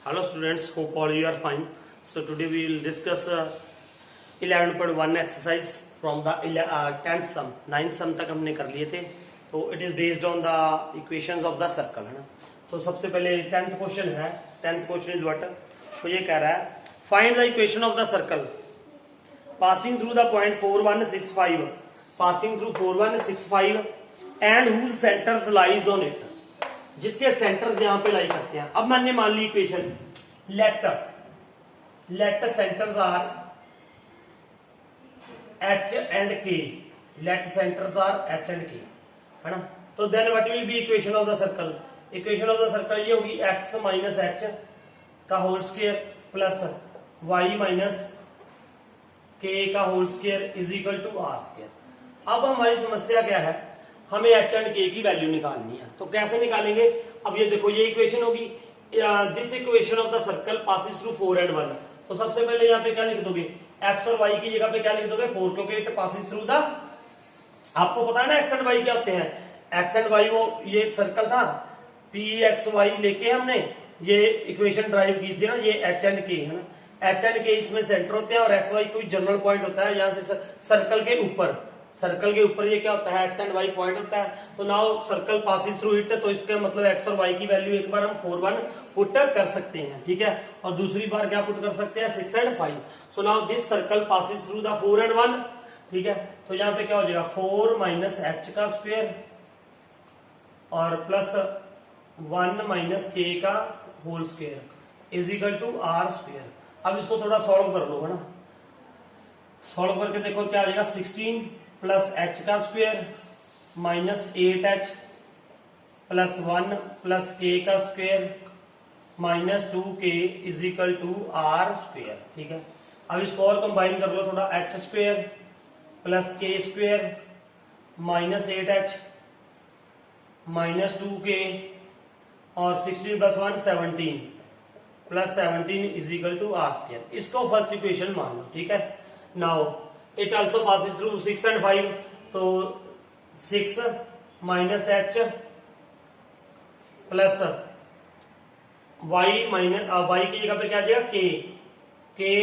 Hello students, hope all you are fine. So today we will discuss 11.1 exercise from the 10th sum. 9th sum तक हमने कर लिए थे. तो it is based on the equations of the circle है ना. तो सबसे पहले 10th क्वेश्चन है. 10th question is what? तो ये कह रहा है find the equation of the circle passing through the point 4165 passing through 4165 and whose centers lies on it. जिसके सेंटर्स यहां पे लाई करते हैं. अब मैंने मान ली equation let centres are H and K. Let centres are H and K है ना. तो then what will be equation of the circle. Equation of the circle ये होगी एक्स माइनस एच का whole square plus Y minus के का whole square is equal to are square. अब हमारी समस्या क्या है, हमें एच एंड के की वैल्यू निकालनी है. तो कैसे निकालेंगे. अब ये देखो ये इक्वेशन होगी this equation of the circle passes through 4 and 1. तो सबसे पहले यहाँ पे क्या लिख दोगे, एक्स और वाई की जगह पे क्या लिख दोगे 4, क्योंकि इट पासिस थ्रू द, आपको पता है ना एक्स एंड वाई क्या होते हैं. एक्स एंड वाई वो ये सर्कल था पी एक्स वाई लेके हमने ये इक्वेशन ड्राइव की थी ना. ये एच एंड के है ना. एच एंड के इसमें सेंटर होते हैं और एक्स वाई कोई जनरल पॉइंट होता है यहाँ से सर्कल के ऊपर ये क्या होता है एक्स एंड वाई पॉइंट होता है. तो now circle passes through it, तो इसका मतलब एक्स और वाई की वैल्यू एक बार हम 4 1 पुट कर सकते हैं. ठीक है. और दूसरी बार क्या पुट कर सकते हैं 6 and 5. So now this circle passes through the 4 and 1. ठीक है. तो यहाँ पे क्या हो जाएगा 4 माइनस एच का स्क्वायर और प्लस 1 माइनस के का whole square is equal to are square. अब इसको थोड़ा सॉल्व कर लो है ना. सॉल्व करके देखो क्या आ जाएगा 16 प्लस एच का square minus 8h plus 1 plus K का square minus 2k is equal to are square. ठीक है. अब इसको और कंबाइन कर लो थोड़ा, H square plus K square minus 8h minus 2k और 16 plus 1 17 plus 17 is equal to are square. इसको फर्स्ट इक्वेशन मान लो. ठीक है. Now it also passes through 6 and 5. तो 6 minus H plus Y minus Y की जगह पे क्या आ जाएगा के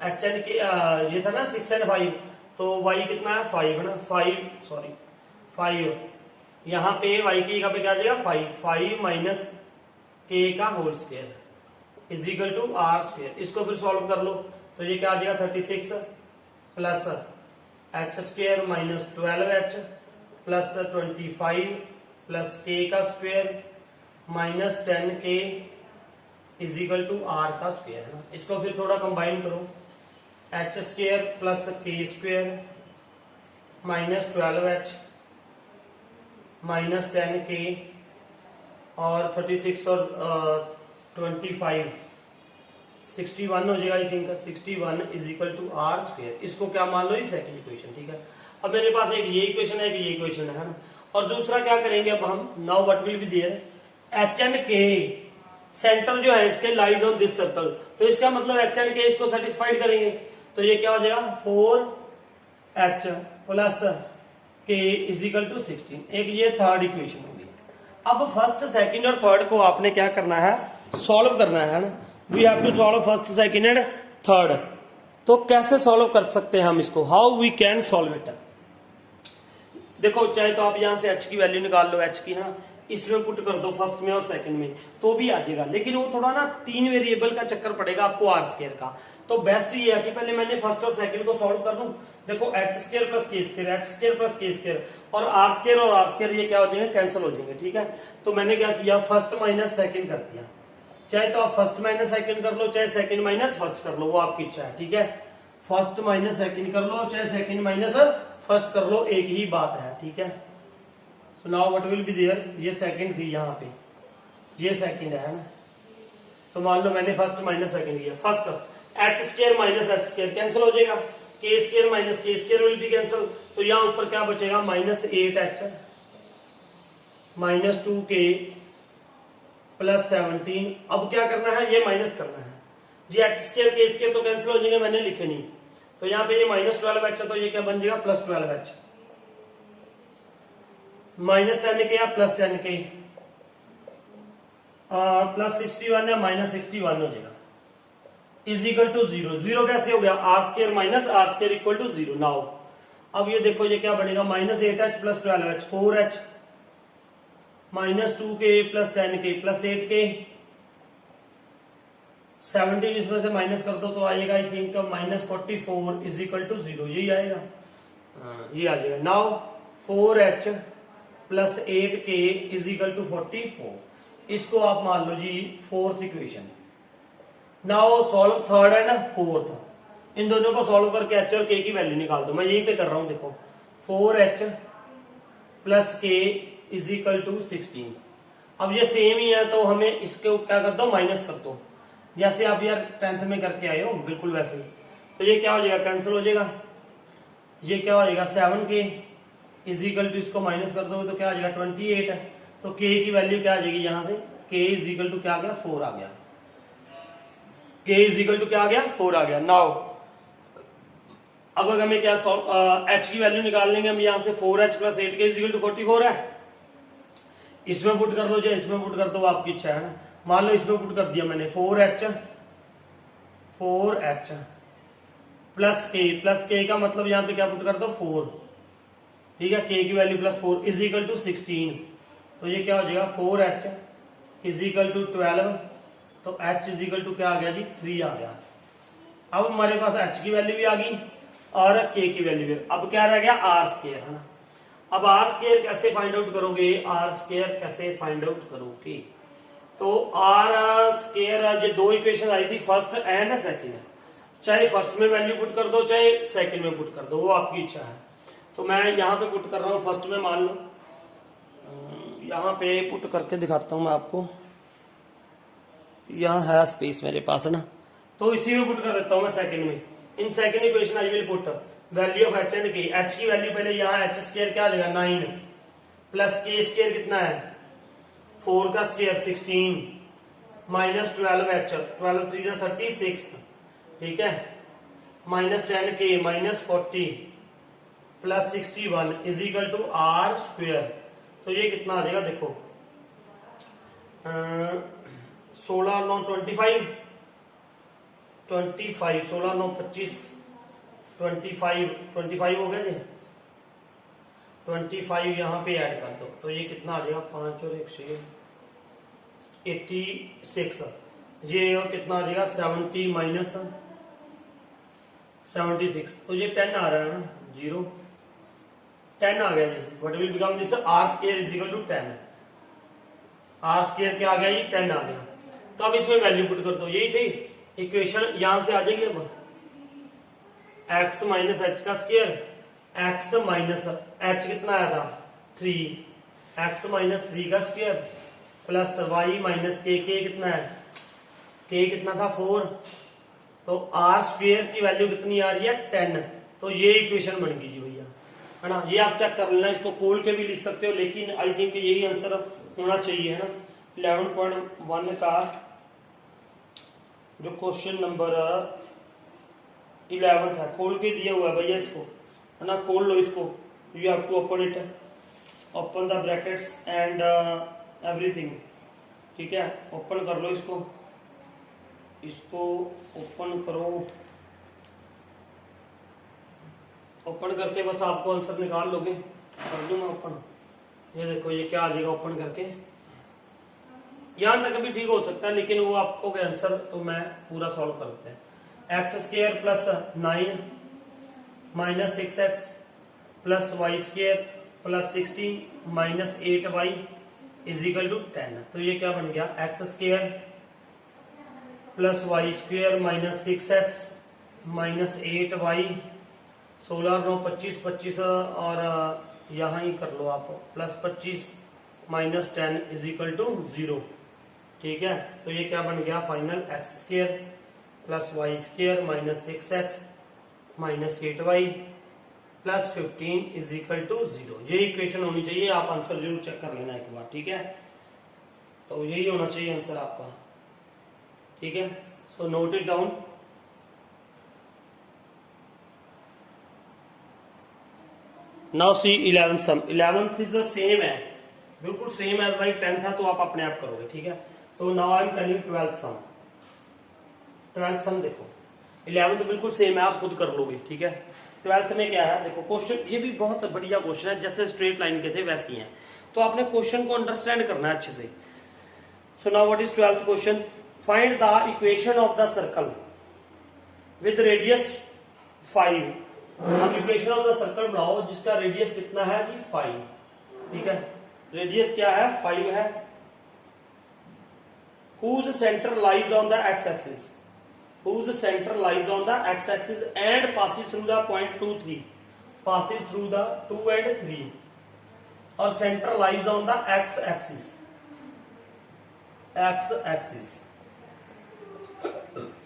एच एंड के ये था ना 6 and 5. तो वाई कितना है 5 है ना. 5 यहां पे वाई की जगह पे क्या आ जाएगा 5 माइनस के का whole square is equal to are square. इसको फिर सॉल्व कर लो तो ये क्या आ जाएगा 36 plus H square minus 12h plus 25 plus K का square minus 10k is equal to R का स्क्वायर है ना. इसको फिर थोड़ा कंबाइन करो, H square plus K square minus 12h minus 10k और 36 और 25 61 हो जाएगा I think. 61 is equal to are square. इसको क्या मान लो ये सेकंड इक्वेशन. ठीक है. अब मेरे पास एक ये इक्वेशन है, एक ये इक्वेशन है ना. और दूसरा क्या करेंगे अब हम, now what will be their H and K centre जो है इसके लाइज ऑन दिस सर्कल. तो इसका मतलब एच एंड के इसको सेटिस्फाइड करेंगे. तो ये क्या हो जाएगा 4h प्लस के इज इक्वल टू 16. एक ये थर्ड इक्वेशन होगी. अब फर्स्ट सेकंड और थर्ड को आपने क्या करना है, सॉल्व करना है ना. We have to solve first second and third. तो कैसे सॉल्व कर सकते हैं हम इसको, how we can solve it. देखो चाहे तो आप यहां से h की वैल्यू निकाल लो, h की है ना, इसमें पुट कर दो फर्स्ट में और सेकंड में तो भी आ जाएगा. लेकिन वो थोड़ा ना 3 वेरिएबल का चक्कर पड़ेगा आपको आर स्क्वायर का. तो बेस्ट ये है कि पहले मैंने फर्स्ट और सेकंड को सॉल्व कर लूं. देखो H square plus K square, H square plus K square और आर स्क्वायर ये क्या हो जाएंगे, कैंसिल हो जाएंगे. ठीक है. तो मैंने क्या किया फर्स्ट माइनस सेकंड कर दिया. चाहे तो आप फर्स्ट माइनस सेकंड कर लो, चाहे सेकंड माइनस फर्स्ट कर लो, वो आपकी इच्छा है. ठीक है. फर्स्ट माइनस सेकंड कर लो, चाहे सेकंड माइनस फर्स्ट कर लो, एक ही बात है. ठीक है. So now what will be there, ये सेकंड थी यहाँ पे, ये सेकंड है ना. तो मान लो मैंने फर्स्ट माइनस सेकंड किया. First H square minus H square cancel हो जाएगा, के square minus K square will be cancel. तो यहाँ ऊपर क्या बचेगा minus 8h minus 2k plus 17. अब क्या करना है, ये माइनस करना है जी. एच स्क्वायर के स्क्वायर तो कैंसिल हो जाएंगे, मैंने लिखे नहीं. तो यहाँ पे ये माइनस 12h है तो ये क्या बन जाएगा प्लस 12h माइनस 10k या प्लस 10k प्लस 61 है माइनस 61 हो जाएगा इज इक्वल टू 0। 0 कैसे हो गया, R square minus R square equal to 0। Now अब ये देखो ये क्या बनेगा, minus 8h plus 12h 4h minus 2k plus 10k plus 8k 17 इसमें से माइनस कर दो तो आएगा I think minus 44 is equal to 0, यही आएगा। ये आ जाएगा। Now 4h plus 8k is equal to 44, इसको आप मान लो जी fourth equation. Now solve third है ना फोर्थ, इन दोनों को सॉल्व करके एच और के की वैल्यू निकाल दो। मैं यहीं पे कर रहा हूं, देखो 4h plus k is equal to 16। अब ये सेम ही है तो हमें इसको क्या कर दो, माइनस कर दो, जैसे आप यार 10th में करके आए हो बिल्कुल वैसे ही। तो ये क्या हो जाएगा, कैंसिल हो जाएगा। ये क्या हो जाएगा 7k इज इक्वल टू, इसको माइनस कर दो तो क्या आ जाएगा 28 है। तो k की वैल्यू क्या आ जाएगी यहां से, k इज इक्वल टू क्या आ गया 4 आ गया। k इज इक्वल टू क्या आ गया 4 आ गया। नाउ अब अगर हमें क्या h की वैल्यू निकाल लेंगे हम यहां से 4h plus 8k is equal to 44 है। इसमें पुट कर दो या इसमें पुट कर दो, आपकी इच्छा है ना। मान लो इसमें पुट कर दिया मैंने 4h प्लस k का मतलब यहां पे क्या पुट कर दो 4, ठीक है। k की value plus 4 is equal to 16, तो ये क्या हो जाएगा 4h इज इक्वल टू 12, तो h इज इक्वल टू क्या आ गया जी 3 आ गया। अब हमारे पास h की वैल्यू भी आ गई और k की वैल्यू भी। अब क्या रह गया आर स्केयर, है ना। अब आर स्केयर कैसे फाइंड आउट करोगे, आर स्केयर कैसे फाइंड आउट करोगे, तो आर स्केयर जो दो इक्वेशन आई थी फर्स्ट एंड सेकंड, चाहे फर्स्ट में वैल्यू पुट कर दो चाहे सेकंड में पुट कर दो, वो आपकी इच्छा है। तो मैं यहाँ पे पुट कर रहा हूँ फर्स्ट में, मान लो यहाँ पे पुट करके दिखाता हूँ मैं आपको। यहाँ है स्पेस मेरे पास, है ना, तो इसी में पुट कर देता हूँ मैं सेकंड में। In second equation I will put value of H and के। एच की वैल्यू पहले यहाँ एच स्केयर क्या आ जाएगा 9 प्लस के स्केयर कितना है 4 का स्केयर 16 माइनस 12h 12 3 36, ठीक है, minus 10k minus 40 plus 61 is equal to R square. तो ये कितना आ जाएगा देखो 16 9 25 16 9 25 25 हो गया जी, 25 यहाँ पे ऐड कर दो तो ये कितना आ जाएगा 5 और 1 6 86, ये और कितना आ जाएगा 70 माइनस 76, तो ये 10 आ रहा है ना 0 10 आ गया जी। What will become this R square is equal to 10, R square क्या आ गया जी 10 आ गया। तो अब इसमें वैल्यू पुट कर दो, यही थी इक्वेशन, यहां से आ जाएगी अब x माइनस एच का स्क्वायर, x माइनस एच कितना आया था 3, x माइनस 3 का स्क्वायर प्लस y माइनस के कितना है, k कितना था 4, तो r स्क्वायर की वैल्यू कितनी आ रही है 10। तो ये इक्वेशन बन गई जी भैया, है ना। ये आप चेक कर लेना, इसको खोल के भी लिख सकते हो, लेकिन आई थिंक यही आंसर होना चाहिए, है ना। 11.1 का जो क्वेश्चन नंबर 11 है, खोल के दिया हुआ है भैया इसको, है ना। खोल लो इसको, you have to open it, open the brackets and everything, ठीक है। ओपन कर लो इसको, इसको ओपन करो, ओपन करके बस आपको आंसर निकाल लोगे। कर दूं मैं ओपन, ये देखो ये क्या आ जाएगा ओपन करके, यहां तक भी ठीक हो सकता है लेकिन वो आपको आंसर तो मैं पूरा सॉल्व करते हैं। X square plus 9 minus 6x plus Y square plus 16 minus 8y is equal to 10। तो ये क्या बन गया x square plus Y square minus 6x minus 8y 16 9 25 25 और यहां ही कर लो आप plus 25 minus 10 is equal to 0, ठीक है। तो ये क्या बन गया final x square plus Y square minus 6x minus 8y plus 15 is equal to 0। ये इक्वेशन होनी चाहिए, आप आंसर जरूर चेक कर लेना एक बार, ठीक है। तो यही होना चाहिए आंसर आपका, ठीक है। So note it down. Now see 11th sum, 11th is the same है, बिल्कुल सेम एज भाई 10th था, तो आप अपने आप करोगे, ठीक है। तो now I am telling 12th sum. 12th sum देखो, 11th बिल्कुल सेम है, आप खुद कर लोगे, ठीक है। 12th में क्या है देखो, क्वेश्चन ये भी बहुत बढ़िया क्वेश्चन है, जैसे स्ट्रेट लाइन के थे वैसे ही है, तो आपने क्वेश्चन को अंडरस्टैंड करना है अच्छे से। सो now what is 12th question, find the equation of the circle with radius 5। अब इक्वेशन ऑफ द सर्कल बनाओ जिसका रेडियस कितना है जी 5, ठीक है, रेडियस क्या है 5 है। whose center lies on the x-axis, whose center lies on the x-axis and passes through the point 2 3, passes through the 2 and 3, और center lies on the x-axis, x-axis,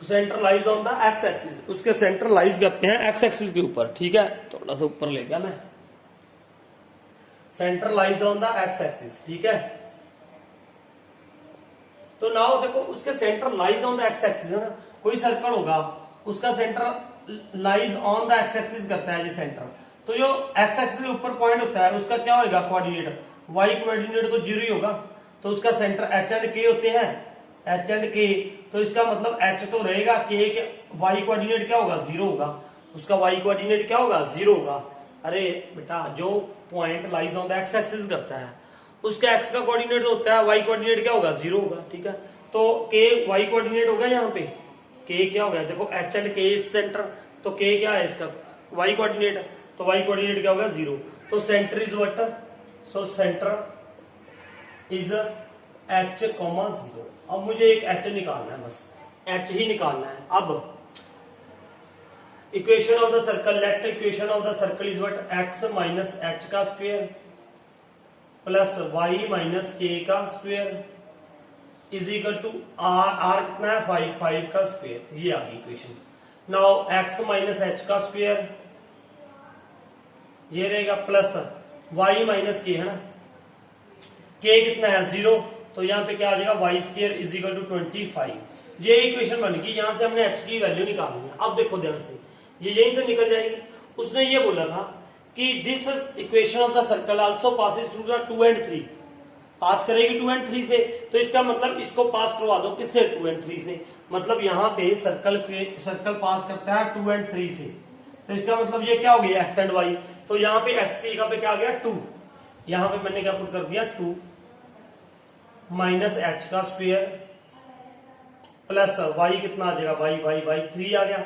centre lies on the x axis, उसके centre lies करते हैं x axis के ऊपर, ठीक है, थोड़ा सा ऊपर ले गया मैं, centre lies on the x axis, ठीक है। तो नाउ देखो उसके centre lies on the x axis है ना, कोई सर्कल होगा उसका centre lies on the x axis करता है ये सेंटर, तो जो एक्स एक्सिस के ऊपर पॉइंट होता है उसका क्या होगा कोऑर्डिनेट, वाई कोऑर्डिनेट तो 0 ही होगा, तो उसका सेंटर एच एंड के होते हैं, एच एंड के, तो इसका मतलब एच तो रहेगा, के वाई कोऑर्डिनेट क्या होगा 0 होगा, उसका वाई कोऑर्डिनेट क्या होगा 0 होगा। अरे बेटा जो point lies on the x axis करता है उसका एक्स का कोऑर्डिनेट होता है, वाई कोऑर्डिनेट क्या होगा 0 होगा, ठीक है। तो के वाई कोऑर्डिनेट होगा यहाँ पे, के क्या होगा देखो एच एंड के सेंटर, तो के क्या है इसका वाई कोऑर्डिनेट, तो वाई कोऑर्डिनेट क्या होगा 0, तो centre is what, so centre is H comma 0। अब मुझे एक एच निकालना है, बस एच ही निकालना है। अब equation of the circle, let equation of the circle is what, x minus H का स्क्वायर प्लस वाई माइनस के का square is equal to r कितना है 5, 5 का स्क्वायर, ये आ गई equation. Now x minus H का स्क्वायर ये रहेगा प्लस वाई माइनस के, है ना, के कितना है 0, तो यहाँ पे क्या आ जाएगा y square is equal to 25। ये इक्वेशन बन गई, यहां से हमने एच की वैल्यू निकालनी है। अब देखो ध्यान से, ये यहीं से निकल जाएगी। उसने ये बोला था कि this equation of the circle also passes through the 2 and 3, पास करेगी 2 and 3 से, तो इसका मतलब इसको पास करवा दो किससे 2 and 3 से, मतलब यहाँ पे सर्कल पास करता है 2 and 3 से, तो इसका मतलब ये क्या हो गया एक्स एंड वाई, तो यहाँ पे एक्स की जगह पे क्या आ गया 2, यहाँ पे मैंने क्या पुट कर दिया 2 माइनस एच का स्क्वायर प्लस वाई कितना आ जाएगा वाई वाई वाई 3 आ गया,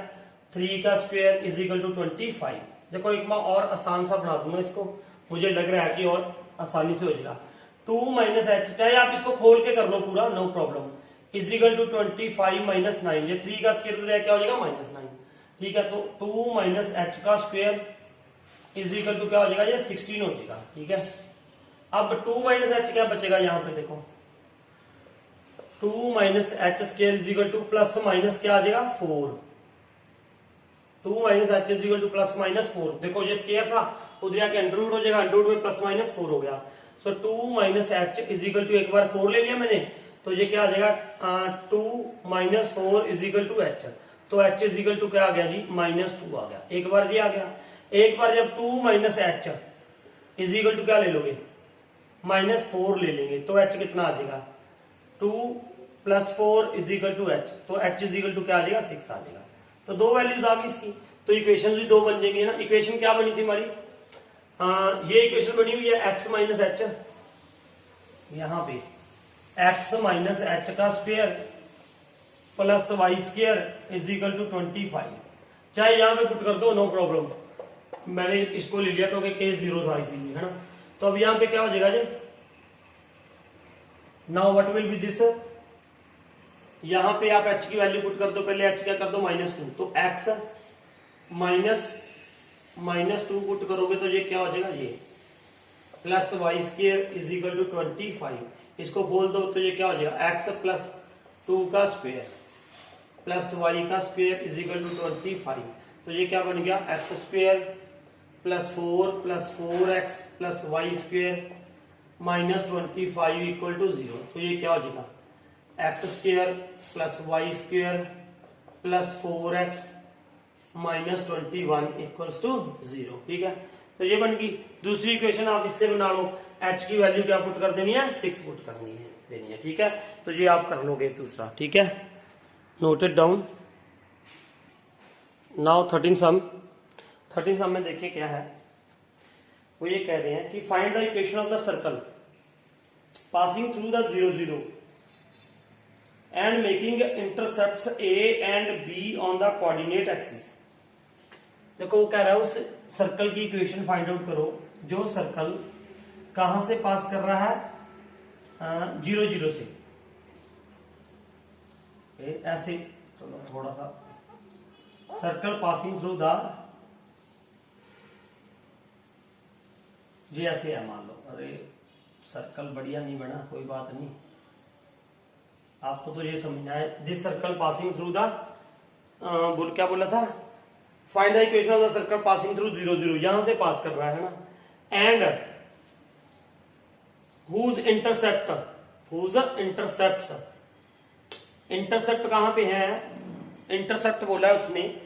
3 का स्क्वायर इज इक्वल टू 25। देखो एक मैं और आसान सा बना दूंगा इसको, मुझे लग रहा है कि और आसानी से हो जाएगा। 2 माइनस एच, चाहे आप इसको खोल के कर लो पूरा, no problem, is equal to 25 minus 9, ये 3 का स्क्वायर क्या हो जाएगा -9, ठीक है। तो 2 माइनस एच का स्क्वायर इज इक्वल टू क्या हो जाएगा, ये 16 हो जाएगा, ठीक है। अब 2 माइनस एच क्या बचेगा यहाँ पे देखो, 2 minus H square is equal two plus minus क्या आ जाएगा 4, 2 minus h is equal two plus minus 4, देखो ये स्क्वायर था उधर जाके अंडर रूट हो जाएगा, अंडर रूट में प्लस माइनस 4 हो गया, so 2 minus h is equal to, एक बार 4 ले लिया मैंने, तो ये क्या आ जाएगा 2 minus 4 is equal to h, तो एच इज इक्वल टू क्या आ गया जी -2 आ गया, एक बार ये आ गया। एक बार जब 2 minus h is equal to क्या ले लोगे -4 ले लेंगे, तो एच कितना आ जाएगा 2 plus 4 is equal to h, तो एच इज इक्वल टू क्या आ जाएगा 6 आ जाएगा, तो 2 वैल्यूज आ गई इसकी, तो इक्वेशन भी 2 बन जाएंगी ना। इक्वेशन क्या बनी थी हमारी, ये इक्वेशन बनी हुई है एक्स माइनस एच, यहां पे एक्स माइनस एच का square plus Y square is equal to 25, चाहे यहां पे पुट कर दो नो प्रॉब्लम, मैंने इसको ले लिया क्योंकि के 0 था इसीलिए, है ना। तो अब यहां पे क्या हो जाएगा जी, now what will be this, यहां पे आप h की वैल्यू पुट कर दो, पहले h क्या कर दो -2, तो x -2 पुट करोगे तो ये क्या हो जाएगा, ये plus Y square is equal to 25, इसको बोल दो तो ये क्या हो जाएगा x प्लस 2 का स्क्वायर प्लस वाई का स्क्वायर इज इक्वल टू 25, तो ये क्या बन गया x square plus 4 plus 4x plus Y square -25 equal to 0, तो ये क्या हो जाएगा x square plus Y square plus 4x -21 equals to 0, ठीक है। तो ये बन गई दूसरी इक्वेशन, आप इससे बना लो, h की वैल्यू क्या पुट कर देनी है 6 पुट करनी है। देनी है। ठीक है, तो ये आप कर लोगे दूसरा। ठीक है, नोटेड डाउन। नाउ 13 सम में देखिए क्या है, वो ये कह रहे हैं कि find the equation of the circle passing through the 0 0 and making intercepts A and B on the coordinate axis. देखो वो कह रहा है उस सर्कल की इक्वेशन फाइंड आउट करो जो सर्कल कहां से पास कर रहा है, 0 0 से। ऐसे चलो थोड़ा सा, सर्कल पासिंग थ्रू द, ये ऐसे है मान लो। अरे सर्कल बढ़िया नहीं बना, कोई बात नहीं, आपको तो ये समझना है। This circle passing through the, क्या बोला था, find the equation of the circle passing through 0 0, यहां से पास कर रहा है ना, एंड हुज इंटरसेप्ट, इंटरसेप्ट कहां पे है, इंटरसेप्ट बोला है उसमें,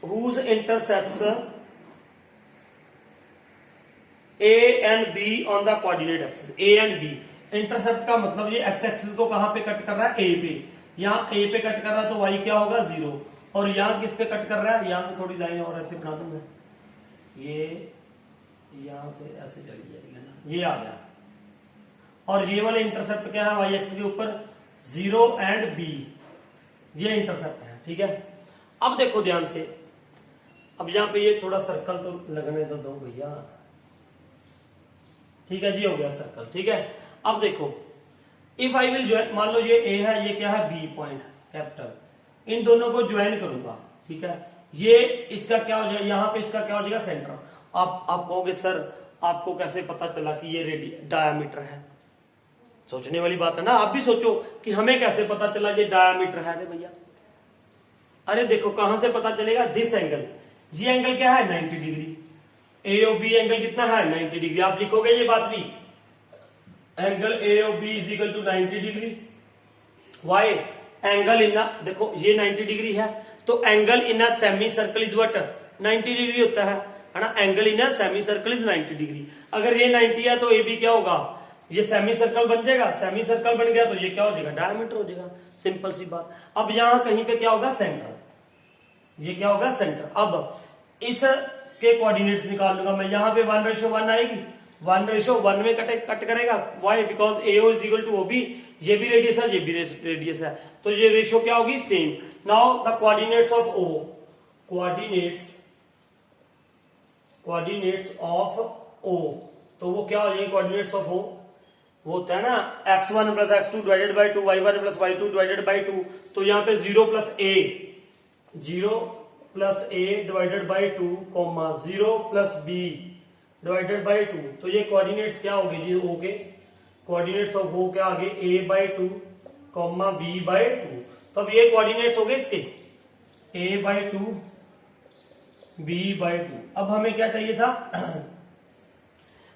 whose intercepts A and B on the coordinate axis. A and B, intercept का मतलब ये एक्स एक्सिस को कहां पे कट कर रहा है, ए पे। यहां ए पे कट कर रहा है तो वाई क्या होगा 0, और यहां किस पे कट कर रहा है, यहां से थोड़ी लाइन और ऐसे बना दूंगा, ये यहां से ऐसे चली जाएगी ना, ये आ गया। और ये वाले इंटरसेप्ट क्या है, वाई एक्सिस के ऊपर 0 एंड बी, ये इंटरसेप्ट है। ठीक है, अब देखो ध्यान से, अब यहां पे ये थोड़ा सर्कल तो लगने तो दो भैया। ठीक है जी, हो गया सर्कल। ठीक है, अब देखो, इफ आई विल ज्वाइन, मान लो ये ए है, ये क्या है बी पॉइंट कैपिटल, इन दोनों को ज्वाइन करूंगा। ठीक है, ये इसका क्या हो जाएगा, यहां पे इसका क्या हो जाएगा, सेंटर। आप कहोगे सर आपको कैसे पता चला कि ये डायामीटर है, सोचने वाली बात है ना। आप भी सोचो कि हमें कैसे पता चला ये डायामीटर है। अरे भैया, अरे देखो कहां से पता चलेगा, दिस एंगल, ये एंगल क्या है 90 degree, A O B angle कितना है 90 डिग्री। आप लिखोगे ये बात भी, angle A O B is equal to 90 degree. Why angle in, देखो ये 90 डिग्री है, तो angle in a semi circle is what 90 degree होता है ना। Angle in a semi circle is 90 degree. अगर ये 90 है तो ए बी क्या होगा, ये सेमी सर्कल बन जाएगा, सेमी सर्कल बन गया तो ये क्या हो जाएगा, डायमीटर हो जाएगा। सिंपल सी बात। अब यहां कहीं पे क्या होगा, सेंटर, ये क्या होगा, सेंटर। अब इस के कोऑर्डिनेट्स निकाल लूंगा मैं, यहां पे 1:1 आएगी, 1:1 में कट करेगा। Y, because AO is equal to OB, ये भी रेडियस है, ये भी रेडियस है, तो ये रेशियो क्या होगी, same. Now the coordinates of O, coordinates of O, तो वो क्या हो जाएगी, कोऑर्डिनेट्स ऑफ ओ वो होता है ना x1 plus x2 divided by 2, y1 plus y2 divided by 2, तो यहाँ पे 0 plus a divided by 2, 0 plus b divided by 2, तो ये कोऑर्डिनेट्स क्या हो गए जी, ओ के कोऑर्डिनेट्स ऑफ ओ क्या आ गए, a बाई 2 b बाई 2। तो अब ये कोऑर्डिनेट्स हो गए इसके, a बाई 2 b बाई 2। अब हमें क्या चाहिए था,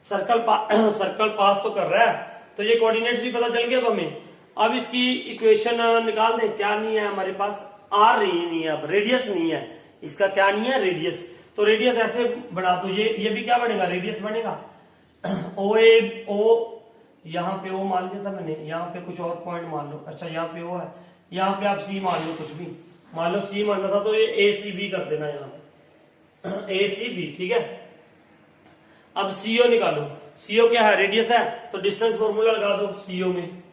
सर्कल पास तो कर रहा है, तो ये कोऑर्डिनेट्स भी पता चल गया अब हमें। अब इसकी इक्वेशन निकाल दे, क्या नहीं है हमारे पास, आर नहीं है, अब रेडियस नहीं है, इसका क्या नहीं है, रेडियस। तो रेडियस ऐसे बना दो, ये भी क्या बनेगा, रेडियस बनेगा। ओ यहाँ पे ओ मान लिया था मैंने, यहाँ पे कुछ और पॉइंट मान लो, अच्छा यहाँ पे ओ है, यहाँ पे आप सी मान लो, कुछ भी मान लो, सी मानना था तो ये ए सी बी कर देना यहाँ पे, ए सी बी। ठीक है, अब सीओ निकालो, सीओ क्या है, रेडियस है, तो डिस्टेंस फॉर्मूला लगा दो, सीओ में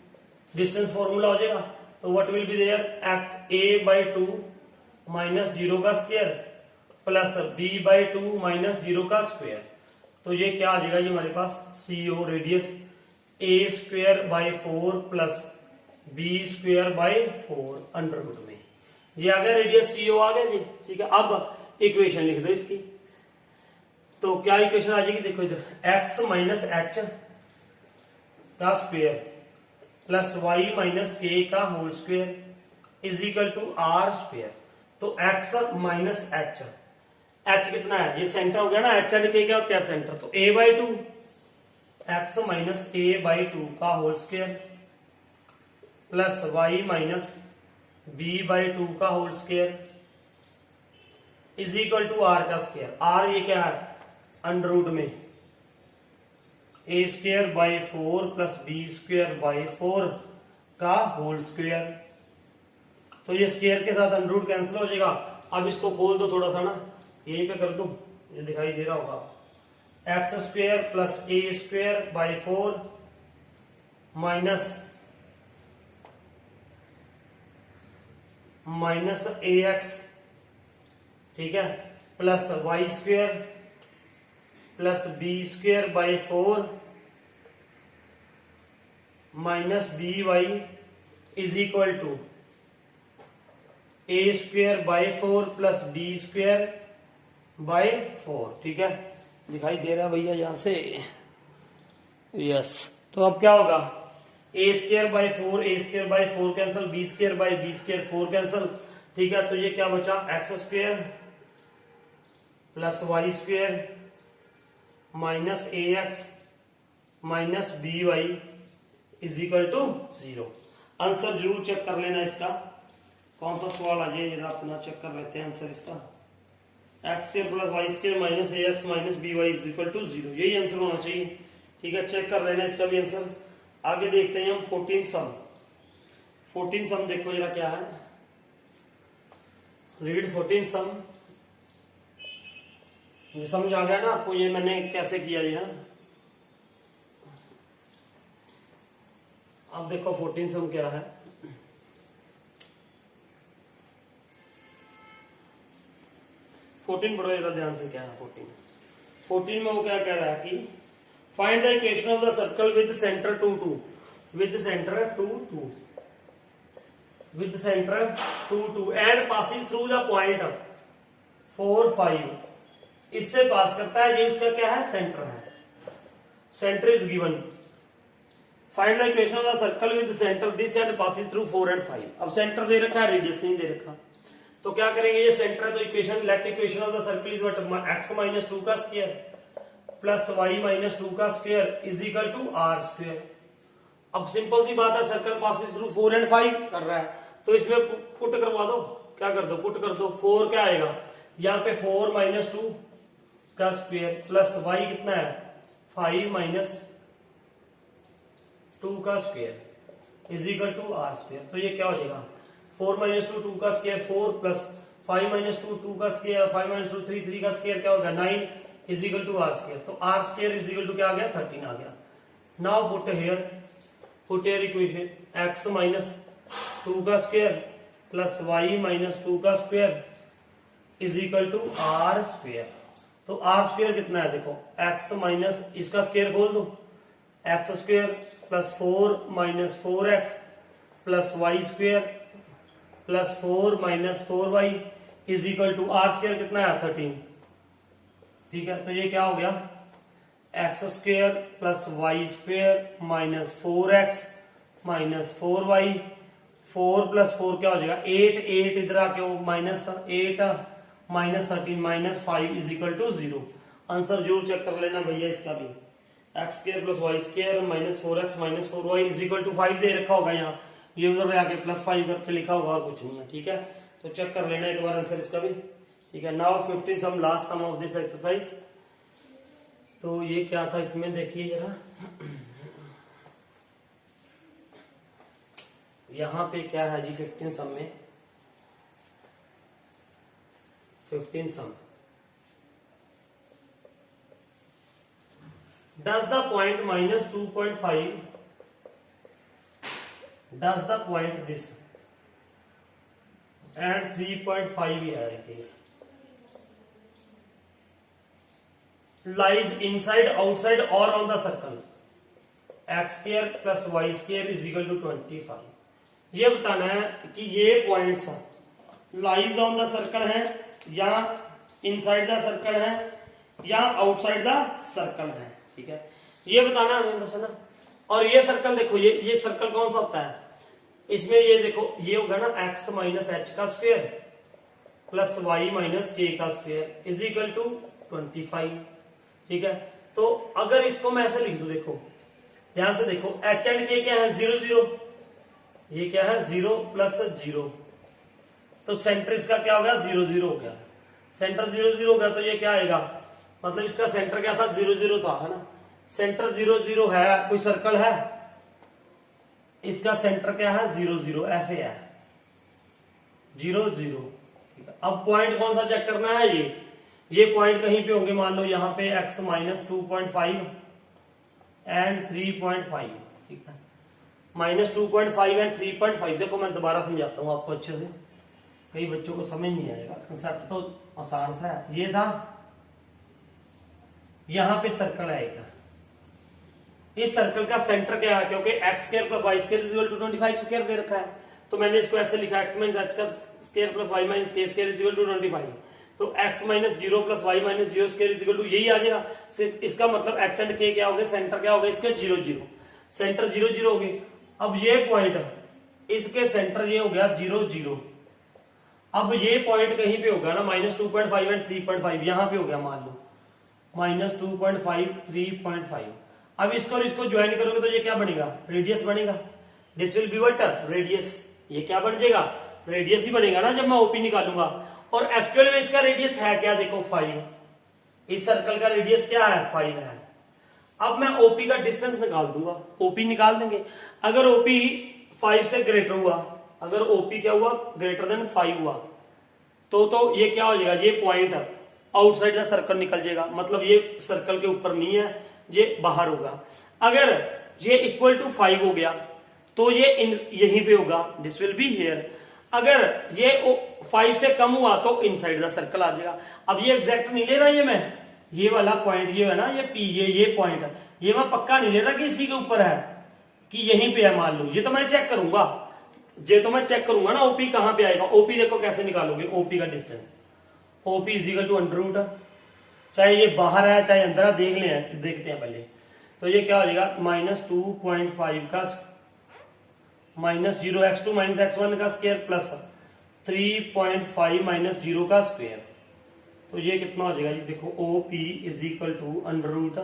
डिस्टेंस फॉर्मूला हो जाएगा, तो what will be there, A by 2 minus 0 का square plus B by 2 minus 0 का स्क्वायर, तो ये क्या आ जाएगा, ये हमारे पास CO radius A square by 4 plus B square by 4 under root में, ये आ गया रेडियस, सीओ आ गया जी। ठीक है, अब इक्वेशन लिख दो इसकी, तो क्या इक्वेशन आ जाएगी, देखो इधर, x माइनस एच का स्क्वायर प्लस y माइनस के का whole square is equal to are square. तो x माइनस एच, एच कितना है, ये सेंटर हो गया ना, एच एंड के क्या होता है, सेंटर, तो a by 2 X minus A by 2 का whole square plus y minus B by 2 का whole square is equal to R का स्क्वायर। आर ये क्या है, अंडर रूट में A square by 4 plus B square by 4 का whole square. तो ये स्क्वायर के साथ अंडर रूट कैंसिल हो जाएगा। अब इसको खोल दो थोड़ा सा ना, यहीं पे कर दूं, ये दिखाई दे रहा होगा। X square plus a square by 4 minus A x, ठीक है, plus Y square plus B square by 4 minus B Y is equal to a square by 4 plus B square by 4। ठीक है, दिखाई दे रहा है भैया यहां से? यस। तो अब क्या होगा, A square by 4, A square by 4 cancel, B square by B square 4 cancel. ठीक है, तो ये क्या बचा, X square plus Y square minus A x minus B Y is equal to 0। Answer जरूर चेक कर लेना इसका, कौन सा सवाल आ जाए जरा अपना चेक कर लेते हैं आंसर इसका। X square plus Y square minus A x minus B Y is equal to 0, यही आंसर होना चाहिए। ठीक है, चेक कर लेना इसका भी आंसर। आगे देखते हैं हम 14 सम। 14 सम देखो जरा क्या है, रीड 14 सम। ये समझ आ गया ना आपको, ये मैंने कैसे किया ये ना। अब देखो 14 सम क्या है। 14 पढ़ो जरा ध्यान से, क्या है 14 में वो क्या कह रहा है कि find the equation of the circle with centre 2 2, with centre 2 2, with centre 2 2 and passing through the point 4 5। इससे पास करता है, ये उसका क्या है, सेंटर है। Centre is given. Find the equation of the circle with centre this and passing through 4 and 5। अब centre दे रखा है, रेडियस नहीं दे रखा, तो क्या करेंगे, ये सेंटर है तो equation, let equation of the circle is what, x minus 2 का स्क्वायर प्लस वाई माइनस 2 का square is equal to are square. अब सिंपल सी बात है, सर्कल पासिंग थ्रू 4 एंड 5 कर रहा है, तो इसमें पुट करवा दो, क्या कर दो, पुट कर दो। 4 क्या आएगा यहाँ पे, 4 माइनस 2 का स्क्वायर प्लस वाई कितना है, 5 माइनस 2 का square is equal to are square. तो ये क्या हो जाएगा, 4 माइनस 2 2 का स्क्वायर 4 प्लस 5 माइनस 2 2 का स्क्वायर, 5 माइनस 2 3 3 का स्क्वायर क्या होगा 9 is equal to are square. तो R square is equal to क्या आ गया, 13 आ गया। Now put here equation X minus 2 का स्क्वायर प्लस वाई माइनस 2 का square is equal to are square. तो आर स्क्वायर कितना है, देखो एक्स माइनस, इसका स्क्वायर खोल दो, X square plus 4 minus 4x plus Y square plus 4 minus 4y is equal to are square कितना है, 13। ठीक है, तो ये क्या हो गया, x square plus Y square minus 4x minus 4y, 4 plus 4 क्या हो जाएगा 8, 8 इधर आके वो minus 8 minus 13 minus 5 is equal to 0। Answer जरूर चेक कर लेना भैया इसका भी, x square plus Y square minus 4x minus 4y is equal to 5 दे रखा होगा यहाँ, ये उधर आके प्लस 5 करके लिखा होगा और कुछ नहीं है। ठीक है, तो चेक कर लेना एक बार आंसर इसका भी। ठीक है, now 15 sum, last sum of this exercise. तो ये क्या था इसमें, देखिए जरा, यहां पे क्या है जी 15 सम में, 15 सम, does the point minus 2.5 does the point this and 3.5 है lies inside outside or on the circle x square plus y square is equal to 25। ये बताना है कि ये points lies on the circle है या इनसाइड द सर्कल है या आउटसाइड द सर्कल है। ठीक है, ये बताना हमें बस है ना। और ये सर्कल देखो, ये सर्कल कौन सा होता है, इसमें ये देखो ये होगा ना एक्स माइनस एच का स्क्वायर प्लस वाई माइनस के का स्क्वायर इज इक्वल टू 25। ठीक है, तो अगर इसको मैं ऐसे लिख दूं, देखो ध्यान से देखो, एच एंड के क्या है 0 0, ये क्या है 0 प्लस 0, तो सेंटर इसका क्या हो गया 0 0 हो गया, सेंटर 0 0 हो गया, तो ये क्या आएगा, मतलब इसका सेंटर क्या था 0 0 था, है ना, सेंटर 0 0 है, कोई सर्कल है, इसका सेंटर क्या है 0 0, ऐसे है 0 0। अब पॉइंट कौन सा चेक करना है, ये पॉइंट कहीं पे होंगे, मान लो यहाँ पे x माइनस 2.5 एंड 3.5, ठीक है, माइनस 2.5 एंड 3.5। देखो मैं दोबारा समझाता हूँ आपको अच्छे से, कई बच्चों को समझ नहीं आएगा, कंसेप्ट तो आसान सा है। ये था, यहां पे सर्कल आएगा, इस सर्कल का सेंटर क्या है, क्योंकि X square plus Y square is equal to 25 square दे रखा है, तो मैंने इसको ऐसे लिखा एक्स माइनस एच का square plus Y minus K square is equal to 25। तो X minus 0 plus Y minus 0 square is equal to यही आ जाएगा। इसका मतलब एच एंड के क्या हो गए, सेंटर क्या हो गया इसके 0 0, सेंटर 0 0 हो गए। अब ये पॉइंट, इसके सेंटर ये हो गया 0 0। अब ये पॉइंट कहीं पे होगा ना, माइनस 2.5 एंड 3.5 यहां पे हो गया, मान लो माइनस 2.5 3.5। अब इसको और इसको ज्वाइन करोगे तो ये क्या बनेगा, रेडियस बनेगा। This will be what, radius. ये क्या बन जाएगा, रेडियस ही बनेगा ना जब मैं ओपी निकालूंगा। और एक्चुअल में इसका रेडियस है क्या, देखो 5, इस सर्कल का रेडियस क्या है 5 है। अब मैं ओपी का डिस्टेंस निकाल दूंगा, ओपी निकाल देंगे। अगर ओपी 5 से ग्रेटर हुआ, अगर ओपी क्या हुआ ग्रेटर देन 5 हुआ, तो ये क्या हो जाएगा, ये पॉइंट आउटसाइड द सर्कल निकल जाएगा, मतलब ये सर्कल के ऊपर नहीं है, ये बाहर होगा। अगर ये इक्वल टू 5 हो गया तो ये यहीं पे होगा, दिस विल बी हियर। अगर ये 5 से कम हुआ तो इनसाइड द सर्कल आ जाएगा। अब ये एग्जैक्ट नहीं ले रहा ये मैं, ये वाला पॉइंट ये है ना, ये पी, ये पॉइंट, ये मैं पक्का नहीं ले रहा कि इसी के ऊपर है, कि यहीं पे है मान लो। ये तो मैं चेक करूंगा, ये तो मैं चेक करूंगा ना ओपी कहां पे आएगा। ओपी देखो कैसे निकालोगे, ओपी का distance, OP is equal to under root, चाहे ये बाहर है चाहे अंदर है, देखते हैं पहले। तो ये क्या हो जाएगा, माइनस 2.5 का माइनस 0 x2 माइनस x1 का स्क्वायर प्लस 3.5 माइनस 0 का स्क्वायर। तो ये कितना हो जाएगा, ये देखो OP is equal to under root,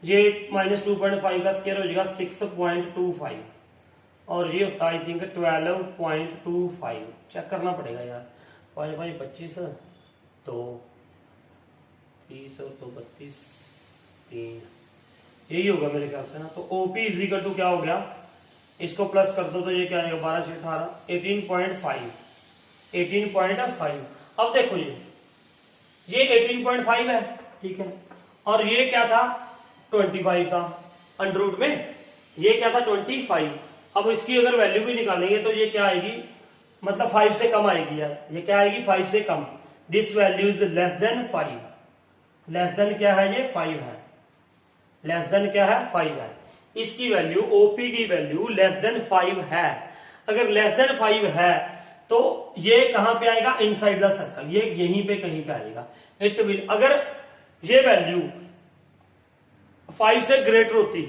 ये माइनस 2.5 का स्क्वायर हो जाएगा 6.25, और ये होता है आई थिंक 12.25। चेक करना पड़ेगा यार, 5 5 25 तो 30 और तो 32 3, यही होगा मेरे ख्याल से ना। तो ओपी इज इक्वल टू क्या हो गया, इसको प्लस कर दो तो ये क्या आएगा 12 से 18 18.5 18.5। अब देखो ये 18.5 है, ठीक है, और ये क्या था 25 था अंडर रूट में, ये क्या था 25। अब इसकी अगर वैल्यू भी निकालेंगे तो ये क्या आएगी, मतलब 5 से कम आएगी यार, ये क्या आएगी 5 से कम। This value is less than 5, less than क्या है ये 5 है, लेस देन क्या है 5 है। इसकी वैल्यू ओपी की वैल्यू लेस देन 5 है। अगर लेस देन 5 है तो ये कहां पे आएगा, इनसाइड द सर्कल, ये यहीं पे कहीं पे आएगा। इट विल, अगर ये वैल्यू 5 से ग्रेटर होती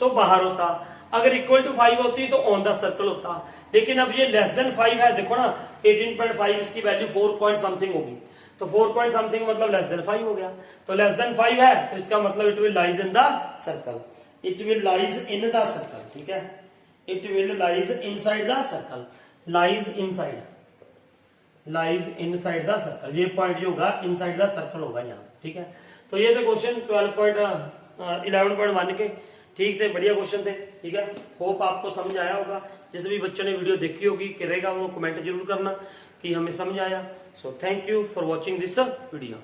तो बाहर होता, अगर इक्वल टू 5 होती तो ऑन द सर्कल होता। लेकिन अब ये लेस देन 5 है, देखो ना 18.5, इसकी वैल्यू 4 पॉइंट समथिंग होगी, तो 4 पॉइंट समथिंग मतलब लेस देन 5 हो गया। तो लेस देन 5 है तो इसका मतलब it will lies in the circle, it will lies in the circle, ठीक है, it will lies inside the circle, lies inside, lies inside the circle. ये पॉइंट जो होगा इनसाइड द सर्कल होगा यहाँ, ठीक है। तो ये थे क्वेश्चन 11.1 के, ठीक थे, बढ़िया क्वेश्चन थे, ठीक है। होप आपको समझ आया होगा, जिस भी बच्चों ने वीडियो देखी होगी करेगा वो कमेंट जरूर करना कि हमें समझ आया। So thank you for watching this video.